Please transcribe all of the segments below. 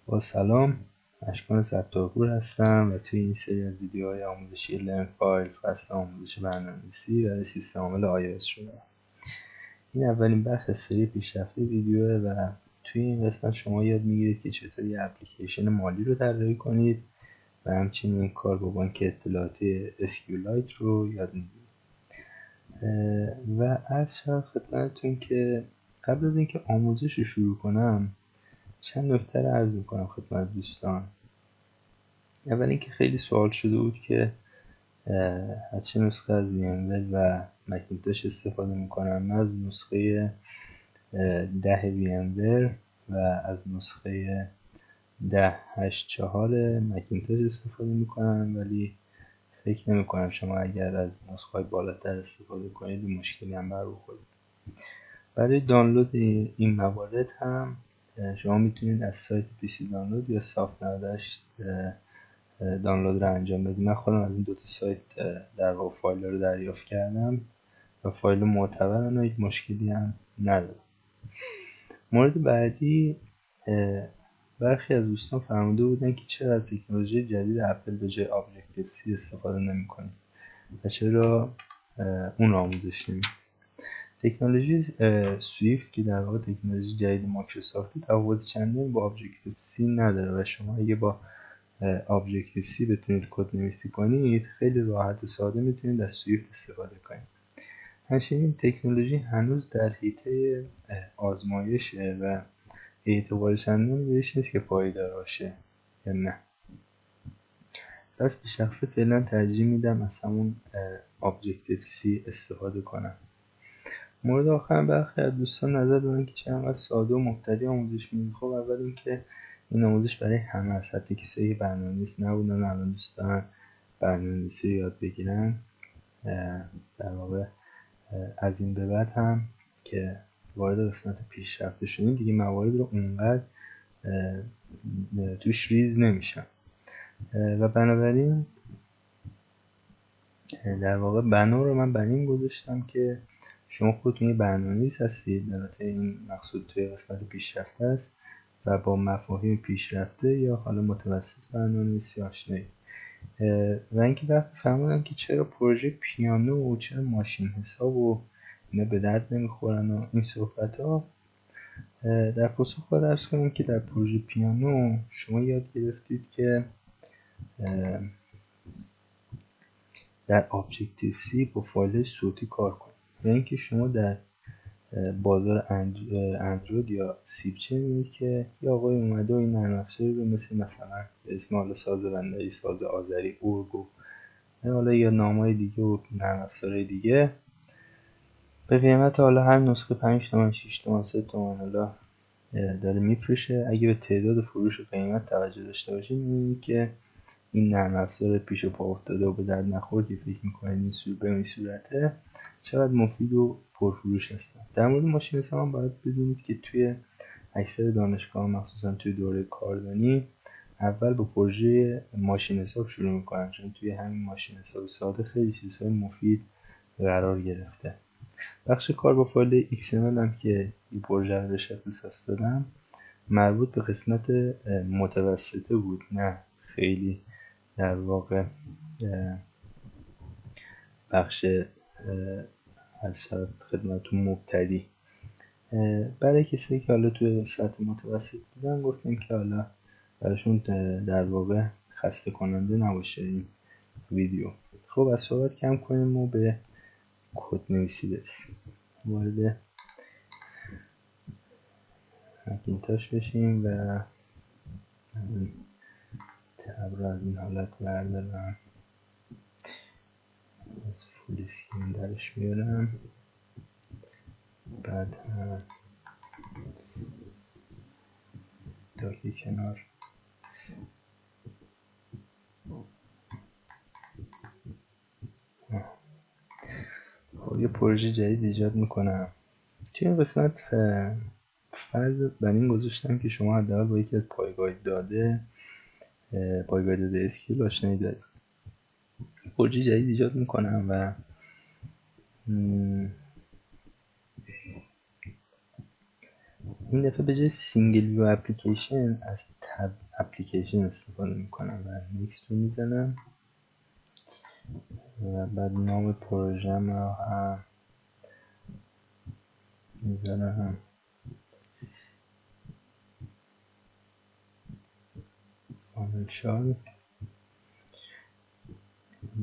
با سلام، اشکان ستارپور هستم و توی این سری از ویدیوهای آموزشی لرن فایلز قصد آموزش برنامه‌نویسی برای سیستم عامل iOS شده. این اولین بخش از سری پیشرفته ویدیوه و توی این قسمت شما یاد میگیرید که چطور یه اپلیکیشن مالی رو طراحی کنید و همچنین کار با بانک اطلاعاتی SQLite رو یاد میگیرید. و عرض شود خدمتتون که قبل از اینکه آموزش رو شروع کنم چند نکته رو عرض میکنم خدمت دوستان. اول اینکه خیلی سوال شده بود که از چه نسخه از VMware و مکینتاش استفاده میکنم. من از نسخه 10 VMware و از نسخه 10.8.4 مکینتاش استفاده میکنم، ولی فکر نمی کنم شما اگر از نسخه های بالاتر استفاده کنید مشکلی هم بر بخورید. برای دانلود این موارد هم شما میتونید از سایت PC دانلود یا سافت 98 دانلود رو انجام بدید. من خودم از این دوتا سایت در واقع فایل رو دریافت کردم و فایل معتبرن و هیچ مشکلی هم نداره. مورد بعدی، برخی از دوستان فرموده بودن که چرا از تکنولوژی جدید اپل به جای آبجکتیو سی استفاده نمی‌کنید و چرا اون آموزش نمی‌دید. تکنولوژی سویفت که در واقع تکنولوژی جدید مایکروسافت تفاوت چندانی با آبجکتیو سی نداره و شما اگه با آبجکتیو سی بتونید کد نویسی کنید خیلی راحت و ساده میتونید از سویفت استفاده کنید. همچنین تکنولوژی هنوز در حیطه آزمایشه و اعتبار چندانی بهش نیست که پایدار باشه یا نه. پس به شخصه فعلا ترجیح میدم از همون آبجکتیو سی استفاده کنم. مورد آخر برخی از دوستان نظر دادن که چرا انقدر ساده و مبتدی آموزش میدید. خب اول اینکه این آموزش برای همه است، حتی کسایی که برنامه‌نویس نبودن الان دوست دارن برنامه‌نویسی رو یاد بگیرن. در واقع از این به بعد هم که وارد قسمت پیشرفته شدیم دیگه موارد رو اونقدر توش ریز نمیشن و بنابراین در واقع بنا رو من بر این گذاشتم که شما خودتون یه برنامه‌نویس هستید، البته این مقصود توی قسمت پیشرفته است و با مفاهیم پیشرفته یا حالا متوسط برنامه‌نویسی آشنایید. و اینکه وقتی فهمیدم که چرا پروژه پیانو و چرا ماشین حساب و اینا به درد نمیخورن و این صحبت ها، در پاسخ باید عرض کنم که در پروژه پیانو شما یاد گرفتید که در آبجکتیو سی با فایل صوتی کار کنید. یعنی اینکه شما در بازار اندروید یا سیبچه میبینید که یه آقای اومده و این نرم افزاری رو مثلا به اسم حالا ساز بندری، ساز آذری، اورگو حالا یا نامای دیگه و نرم افزارهای دیگه به قیمت حالا هر نسخه 5 تومن، 6 تومن، 3 تومن حالا داره میفروشه. اگه به تعداد فروش و قیمت توجه داشته باشید میبینید که این نرم افزار پیش و پا افتاده و به درد نخور که فکر میکنید به این صورته چقدر مفید و پرفروش هستن. در مورد ماشین حساب هم باید بدونید که توی اکثر دانشگاه مخصوصا توی دوره کاردانی اول با پروژه ماشین حساب شروع میکنن، چون توی همین ماشین حساب ساده خیلی چیزهای مفید قرار گرفته. بخش کار با فایل XML هم که این پروژه رو بهش اختصاص دادم مربوط به قسمت متوسطه بود، نه خیلی در واقع بخش از خدمتون مبتدی. برای کسی که حالا توی سطح متوسط بودن گفتیم که حالا براشون در واقع خسته کننده نباشه این ویدیو. خب از صحبت کم کنیم و به کد نویسی برسیم. وارد مکینتاش بشیم و تب رو از این حالت بردارم، از فول اسکرین درش میارم، بعد هم داکی کنار. خب یه پروژه جدید ایجاد میکنم. توی این قسمت فرض بر این گذاشتم که شما حداقل با یکی از پایگاه داده اسکیول آشنایی دارید. پروژه جدید ایجاد میکنم و این دفعه به جای سینگل ویو اپلیکیشن از تب اپلیکیشن استفاده میکنم و نیکست رو میزنم و بعد نام پروژم رو هم میذارم فانکشن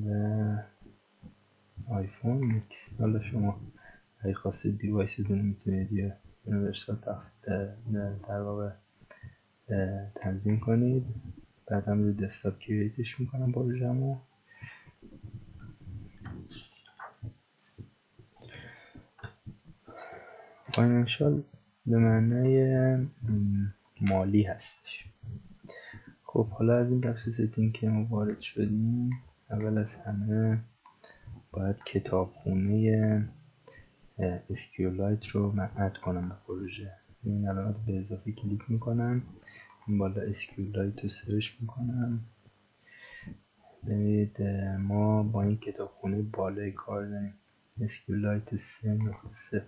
و آیفون میکس. حالا شما اگه خواستید دیوایستون میتونید یه یونیورسال در واقع تنظیم کنید. بعد هم روی دسکتاپ کریتش میکنم پروژه‌مو. فاینانشال به معنای مالی هستش. خب حالا از این بخش ستینگ که ما وارد شدیم، اول از همه باید کتابخونه اسکیولایت رو من اد کنم به پروژه. این علامت به اضافه کلیک میکنم، این بالا اسکیولایت رو سرچ میکنم. ببینید ما با این کتابخونه بالای کار داریم، اسکیولایت 3.0.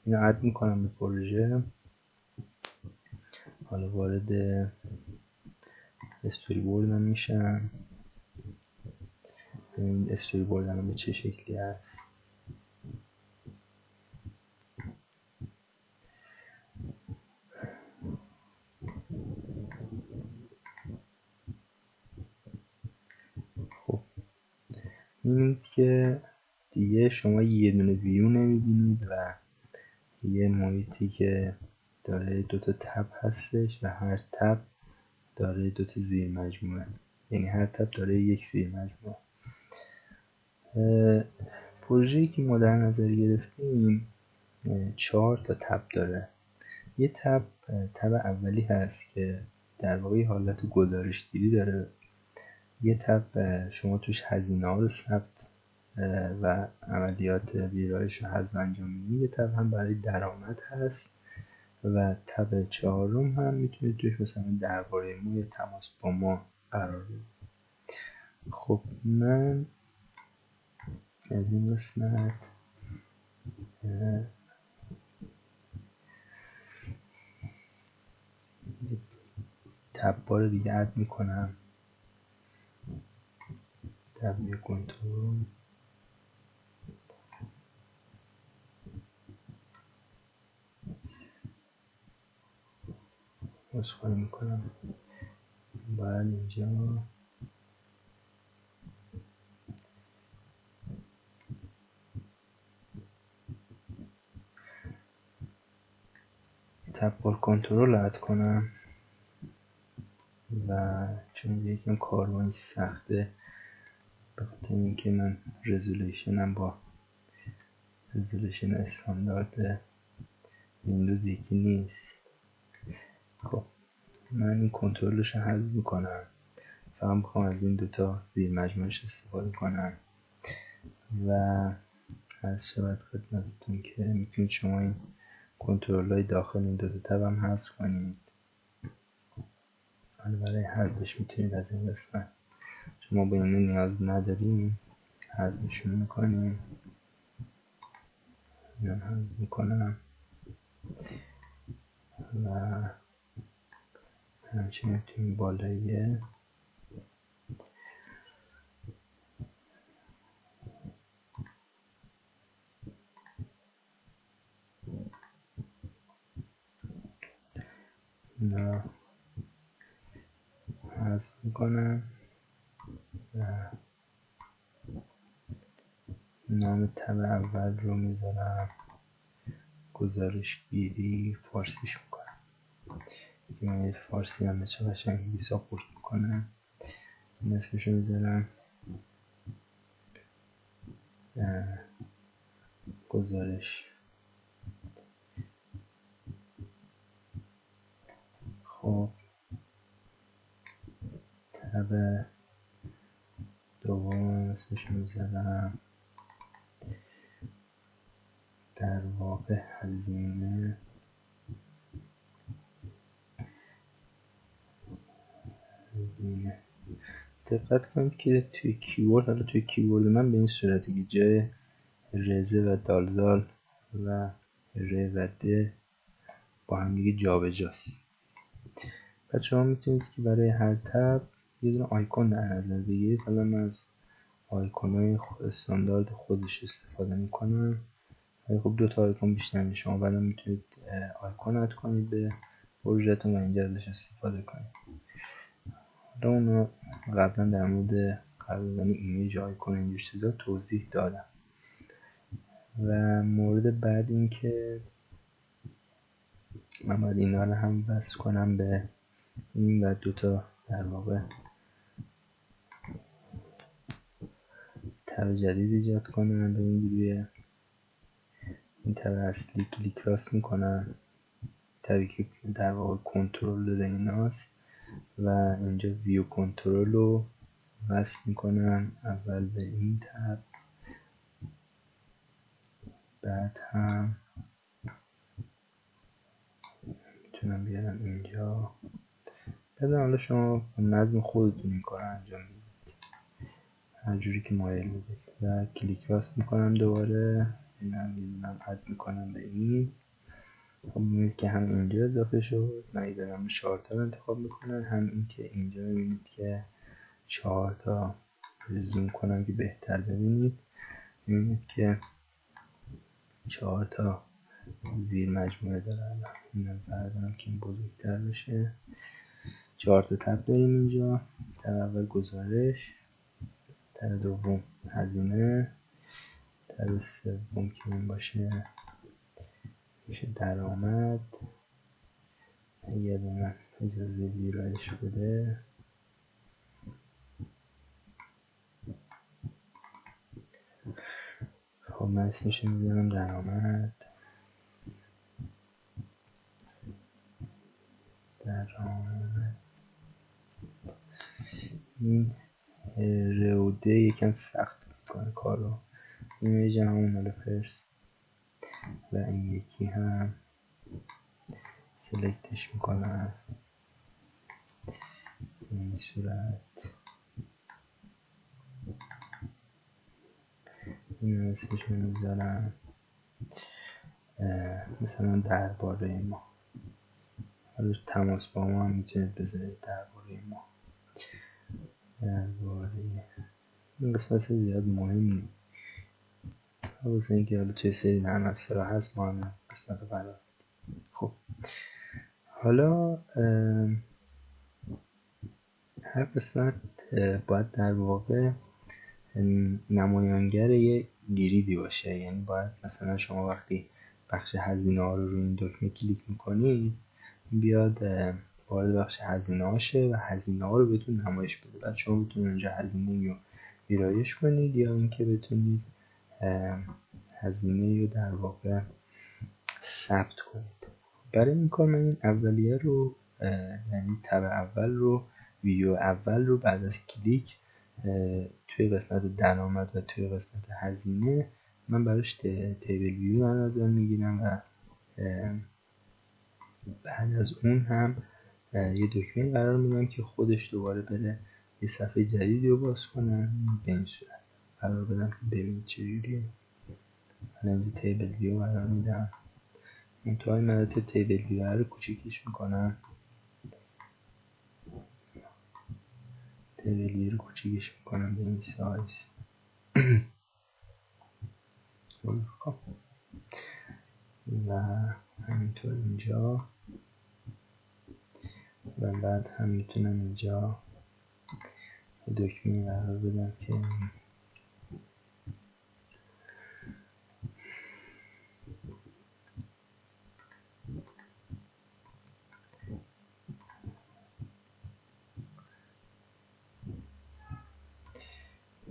اینو اد میکنم به پروژه. حالا وارد استوری بوردم میشم. ببینید استوری بوردم به چه شکلی هست. خب میبینید که دیگه شما یه دونه ویو نمیبینید و یه محیطی که داره دوتا تب هستش و هر تب داره دوتا زیر مجموعه، یعنی هر تب داره یک زیر مجموعه. پروژه‌ای که ما در نظر گرفتیم 4 تا تب داره. یه تب اولی هست که در واقع حالت گزارشگیری داره. یه تب شما توش هزینه ها رو ثبت و عملیات ویرایش و حذف انجام میدید. یه تب هم برای درآمد هست و تب 4م هم میتونید توش مثلا درباره ما یا تماس با ما قرار بدید. خب من از این قسمت تب بار دیگه اد میکنم، تب کنترل اسخای میکنم. بعد اینجا تب بار کنترل اد کنم و چون یکم کاروانی سخته به خاطر اینکه من رزولوشنم با رزولوشن استاندارد ویندوز یکی نیست. خب من این کنترلش رو حذف میکنم، فقط میخوام از این دوتا زیر مجموعش استفاده کنم و از شبت خدمتتون که میتونید شما این کنترل های داخل این دوتا تب هم حذف کنید. حالا برای حذفش میتونید از این قسمت شما به اینو نیاز نداریم حذفشون میکنیم. اینم حذف میکنم و همچنین توی بالایی اینا حذف میکنم و نام تب اول رو میذارم گزارشگیری فارسیش میکنم که من فارسی هم به چه قشنگی ساپورت میکنم. این اسمشو میذارم گزارش. خب تب دوم اسمشو میذارم در واقع هزینه دقت کنید که توی کیورد، حالا توی کیورد من به این صورتی که جای رزه و دالزال و ر و د با هم دیگه جابجاست. بعد شما میتونید که برای هر تب یه دونه آیکون در نظر بگیرید. حالا من از آیکون‌های استاندارد خودش استفاده میکنم. خب 2 تا آیکون بیشتر نیست. شما بعدا میتونید آیکون اد کنید به پروژهتون و اینجا ازش استفاده کنید. حالا اونو قبلا در مورد قرارداد ایمیج آیکون اینجور چیزا توضیح دادم. و مورد بعد این که من باید اینا رو هم وصل کنم به این و 2 تا در واقع تب جدید ایجاد کنم. به این روی این تب اصلی کلیک راست میکنم، تبی که در واقع کنترل داده ایناست و اینجا ویو کنترل رو وصل میکنم اول به این تب، بعد هم میتونم بیارم اینجا. بعد حالا شما نظم خودتون این کار انجام میدید هر جوری که مایل بودید و کلیک راست میکنم دوباره، اینم اد میکنم به این. خب میبینید که هم اینجا اضافه شد. من دارم 4 تا انتخاب میکنم، هم این که اینجا میبینید که 4 تا زوم کنم که بهتر ببینید. میبینید که 4 تا زیر مجموعه داره. اینم بردارم که این بزرگتر بشه. 4 تا تب داریم اینجا. تب اول گزارش، تب دوم هزینه، تب سوم که این باشه میشه درآمد. اگر به من اجازه ویرایش بده خب من اسمش میذارم درآمد. این روده یکم سخت میکنه کارو. ایمیج همون مال فرست و این یکی هم سلکتش میکنم این صورت. این اسمش میذارم مثلا درباره ما. حالا تماس با ما هم میتونید بذارید درباره ما. درباره این قسمت زیاد مهم نیست، واسه اینکه حالا توی سری نرم افزارها هست ما هم قسمت رو قرار. خب حالا هر قسمت باید در واقع نمایانگر یه گریدی باشه. یعنی باید مثلا شما وقتی بخش هزینه ها رو روی این دکمه کلیک میکنید بیاد وارد بخش هزینه ها شه و هزینه ها رو بهتون نمایش بده. بعد شما بتونید اونجا هزینه رو ویرایش کنید یا اینکه بتونید هزینه رو در واقع ثبت کنید. برای این کار من این اولیه رو یعنی تب اول رو ویو اول رو بعد از کلیک توی قسمت درآمد و توی قسمت هزینه من براش تیبل ویو در نظر میگیرم و بعد از اون هم یه دکمه قرار میدم که خودش دوباره بره یه صفحه جدیدی رو باز کنم. به این صورت قرار بدم که ببینید چجوریه. حالا اینجا تیبل ویو قرار میدم. انتهای مراتب تیبل ویو رو کوچیکش میکنم. تیبل ویو رو کوچیکش میکنم به این سایز. خب و همینطور اینجا و بعد هم میتونم اینجا دکمه قرار بدم که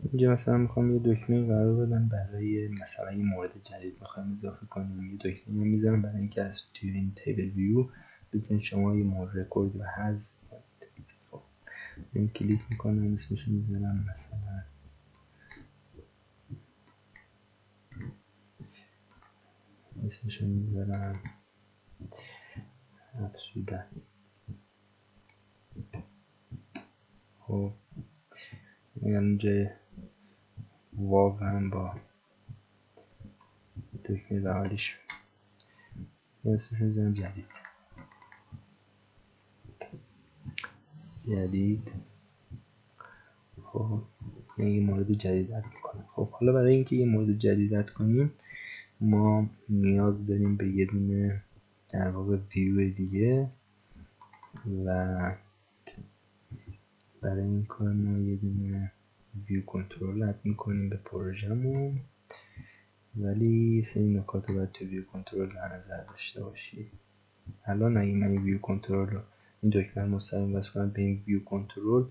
اینجا مثلا میخوام یه دکمه قرار بدم برای مثلا یه مورد جدید میخوایم اضافه کنیم. یه دکمه میذارم برای اینکه از توی این تیبل ویو بتونید شما یه مورد رکورد و حذف کنید. خب این کلیک میکنم اسمش میذارم مثلا افزودن. خب اینجا واو هم با دکمه بغلیش اسمش میذارم جدید. جدید. خب یه مورد جدید اد میکنم. خب حالا برای اینکه یه مورد جدید اد کنیم ما نیاز داریم به یه دونه در واقع ویو دیگه و برای این کار ما یه دونه ویو کنترل اد میکنیم به پروژه‌مون، ولی سری نکات رو باید تو ویو کنترل در نظر داشته باشید. الان اگه من این ویو کنترل رو این دکمه رو مستقیم وصل کنم به این ویو کنترل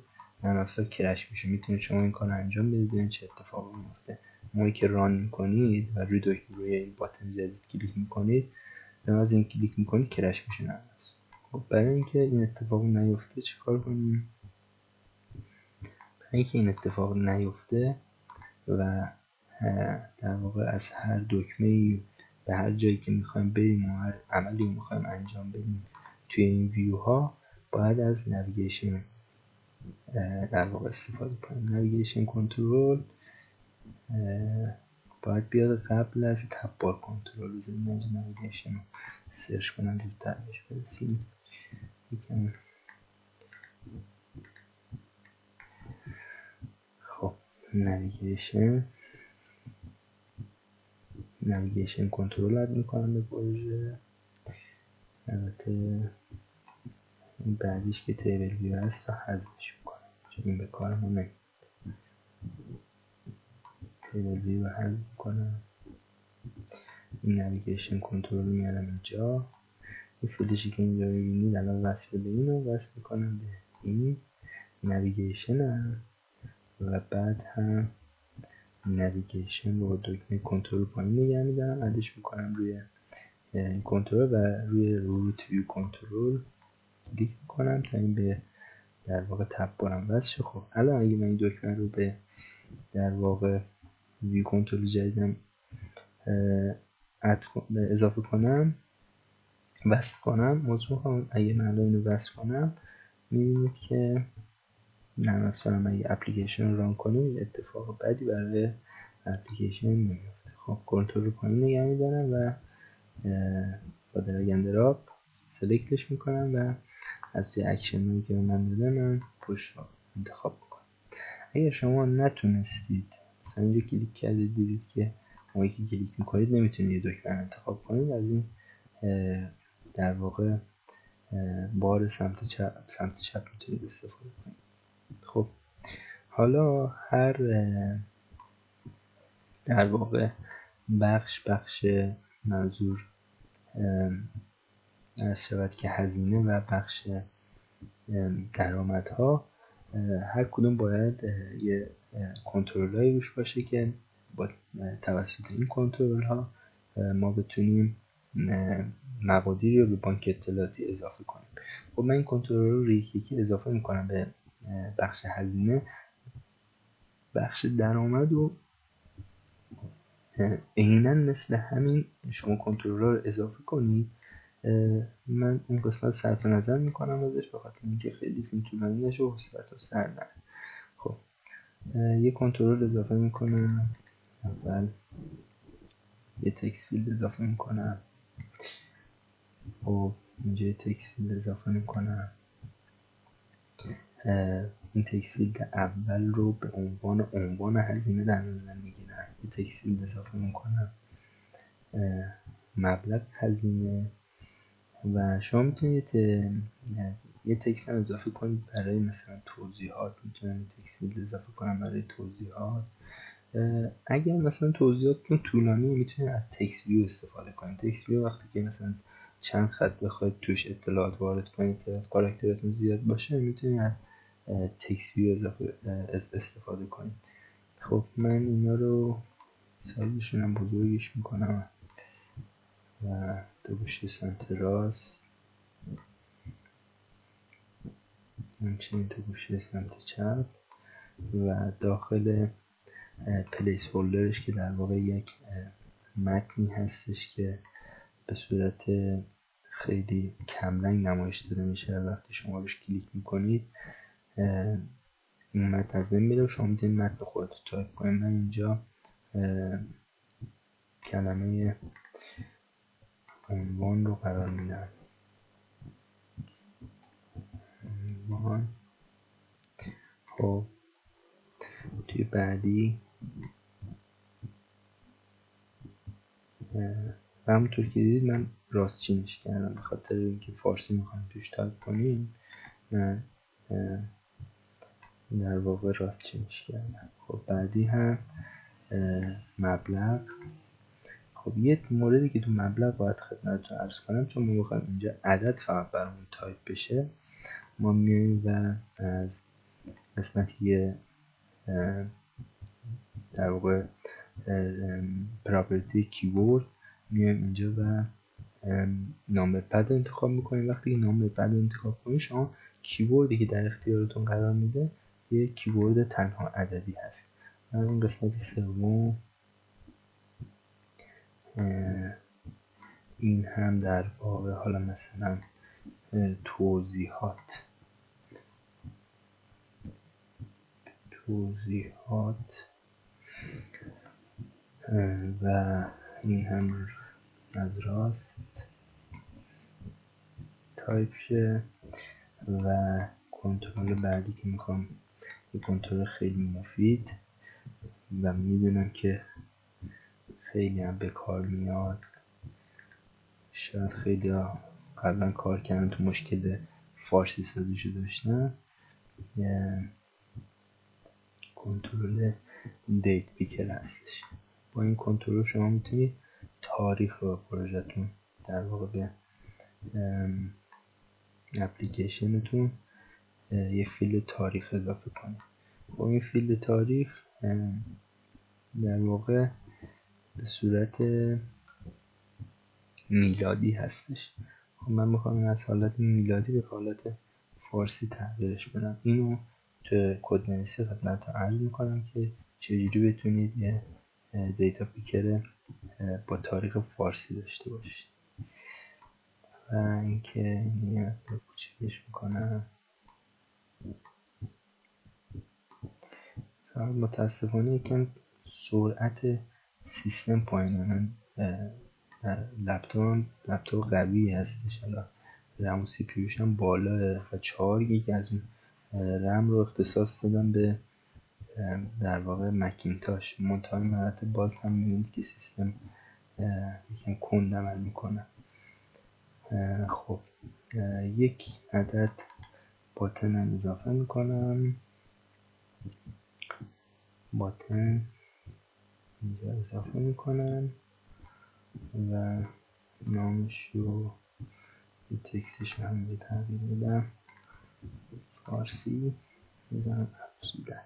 نراسا کرش میشه. میتونید شما این کار انجام بدید ببینید چه اتفاقی میفته. موقعی که ران میکنید و روی دکمه روی این باتن جدید کلیک میکنید و از این کلیک میکنید کرش میشه نراسا. خب برای اینکه این اتفاق نیفته چیکار کنیم؟ برای اینکه این اتفاق نیفته و در واقع از هر دکمه‌ای به هر جایی که میخوایم بریم و هر عملی رو میخوایم انجام بدیم توی این ویو ها باید از نویگیشن در واقع استفاده کنیم. نویگیشن کنترل باید بیاد قبل از تب بار کنترل. بزنیم اینجا نویگیشن رو سرچ کنم زودتر بهش برسیم. خب نویگیشن کنترل اد میکنم به پروژه. البته این بعدیش که تیبل ویو هست رو حذفش میکنم چون این به کار ما نمیاد. تیبل ویو رو حذف میکنم. این نویگیشن کنترل میارم اینجا. این فوتشی که اینجا ببینید الان وصل به این رو وصل میکنم به این نویگیشن هم و بعد هم نویگیشن رو با دکمه کنترل پایین نگه میدارم ادش میکنم روی کنترل و روی روت ویو کنترل کلیک میکنم تا این به در واقع تب بارم وصل شه. خب الان اگه من این دکمه رو به در واقع ویو کنترل جدیدم اضافه کنم وصل کنم موضوع اگه من الان اینو وصل کنم میبینید که مثلا اگه اپلیکیشن رو ران کنیم اتفاق بدی برای اپلیکیشن نمیفته. خب کنترل پایین نگه میدارم و با درگ اند دراپ سلکتش میکنم و از توی اکشن هایی که من داده من پوش رو انتخاب میکنم. اگر شما نتونستید مثلا اینجا کلیک کردید دیدید که موقعی که کلیک میکنید نمیتونید یه دکمه انتخاب کنید از این در واقع بار سمت چپ میتونید استفاده کنید. خب حالا هر در واقع بخش منظور از شود که هزینه و بخش درآمدها هر کدوم باید یه کنترل هایی روش باشه که با توسط این کنترل ها ما بتونیم مقادیری رو به بانک اطلاعاتی اضافه کنیم. خب من این کنترل رو یکی اضافه میکنم به بخش هزینه. بخش درآمد و عیناً مثل همین شما کنترل رو اضافه کنید. من این قسمت صرف نظر میکنم ازش بخاطر اینکه خیلی فیلم طولانی نشه و حوصله‌ت رو سر نره. خب یه کنترل اضافه میکنم. اول یه تکست فیلد اضافه میکنم. خب اینجا یه تکست فیلد اضافه میکنم. این تکست فیلد اول رو به عنوان هزینه در نظر میگیرم. یه تکست فیلد اضافه میکنم مبلغ هزینه و شما میتونید یه تکست هم اضافه کنید برای مثلا توضیحات. میتونم تکست فیلد اضافه کنم برای توضیحات. اگر مثلا توضیحاتتون طولانی میتونید از تکست ویو استفاده کنید. تکست ویو وقتی که مثلا چند خط بخواید توش اطلاعات وارد کنید تعداد کاراکترتون زیاد باشه میتونید از تکست ویو استفاده کنید. خب من اینا رو سایزشون هم بزرگش میکنم و دو گوشه سمت راست همچنین دو گوشه سمت چپ و داخل پلیس هولدرش که در واقع یک متنی هستش که به صورت خیلی کمرنگ نمایش داده میشه. وقتی شما روش کلیک میکنید این متن از بین میره و شما میتونید متن خودتون تایپ کنید. من اینجا کلمه عنوان رو قرار میدم. عنوان خب توی بعدی و همونطور که دیدید من راست چینش کردم، به خاطر اینکه فارسی میخوایم توش تایپ کنیم من در واقع راست چینش کردم. خب بعدی هم مبلغ. خب یه موردی که تو مبلغ باید خدمتتون عرض کنم، چون ما میخوایم اینجا عدد فقط برامون تایپ بشه، ما میایم و از قسمتی در واقع پراپرتی کیورد میایم اینجا و نامبر پد رو انتخاب میکنیم. وقتی که نامبر پد رو انتخاب کنید شما کیوردی که در اختیارتون قرار میده یه کیورد تنها عددی هست. من این قسمت سوم این هم در واقع حالا مثلا توضیحات و این هم از راست تایپ شه. و کنترل بعدی که میخوام، یه کنترل خیلی مفید و میدونم که خیلی هم به کار میاد، شاید خیلی ها قبلا کار کردن تو مشکل فارسی سازیشو داشتن، کنترل دیت پیکر هستش. با این کنترل شما میتونید تاریخ رو پروژهتون در واقع به اپلیکیشنتون یه فیلد تاریخ اضافه کنید. خب این فیلد تاریخ در واقع به صورت میلادی هستش. خب من میخوام از حالت میلادی به حالت فارسی تغییرش بدم. اینو تو کد نویسی خدمتتون عرض میکنم که چجوری بتونید یه دیتا پیکر با تاریخ فارسی داشته باشید. و اینکه این رو کوچیکش میکنم. متاسفانه یکم سرعت سیستم پایینه. من لپتاپ قوی هستش، حالا رم و سی پیوش هم بالاه و 4 گیگ از اون رم رو اختصاص دادم به در واقع مکینتاش. منتها این مراتب باز هم میبینید که سیستم یکم کند عمل میکنه. خب یک عدد باتن هم اضافه میکنم، باتن اینجا اضافه میکنم و نامش رو تکستش رو هم تغییر میدم، فارسی میزنم افزوده.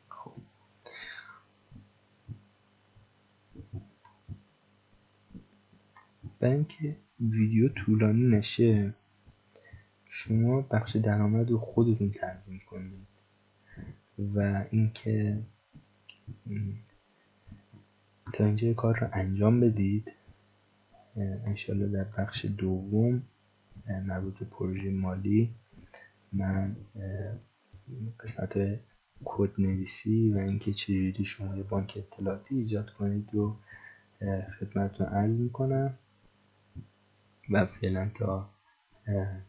خب برای اینکه ویدیو طولانی نشه شما بخش درآمد رو خودتون تنظیم کنید و اینکه تا اینجا کار رو انجام بدید. انشالله در بخش دوم مربوط به پروژه مالی من قسمت کد نویسی و اینکه چجوری شما یه بانک اطلاعاتی ایجاد کنید رو خدمتتون عرض میکنم و فعلا تا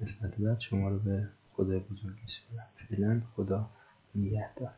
قسمت بعد شما رو به خدا بزرگ میسپارم. فعلا خدا نگهدار.